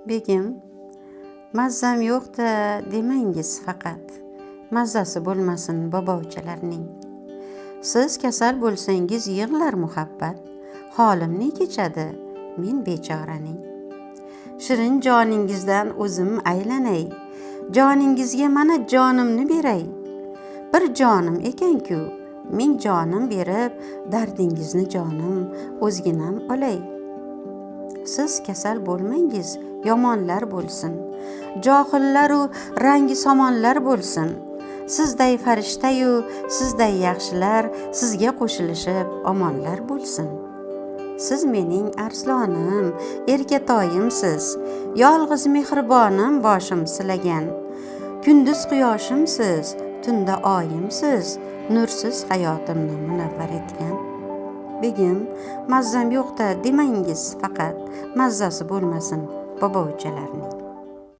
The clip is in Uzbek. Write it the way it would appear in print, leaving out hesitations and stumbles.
Begim, mazzam yo'q-da demangiz faqat, mazzasi bo'lmasin bobochalarning. Siz kasal bo'lsangiz yig'lar muhabbat, holim ne kechadi men bechoraning. Shirin joningizdan o'zim aylanay, joningizga mana jonimni beray. Bir jonim ekan-ku, ming jonim berib, dardingizni jonim o'zginam olay. Siz kasal bo'lmangiz, yomonlar bo'lsin, johillar-u rangi somonlar bo'lsin. Sizday farishtayu sizday yaxshilar sizga qo'shilishib omonlar bo'lsin. Siz mening arslonim, erkatoyimsiz, yolg'iz mehribonim boshim silagan. Kunduz quyoshimsiz, tunda oyimsiz, nursiz hayotimni munavvar etgan. Begim, mazzam yo'q-da demangiz faqat, mazzasi bo'lmasin bobochalarning.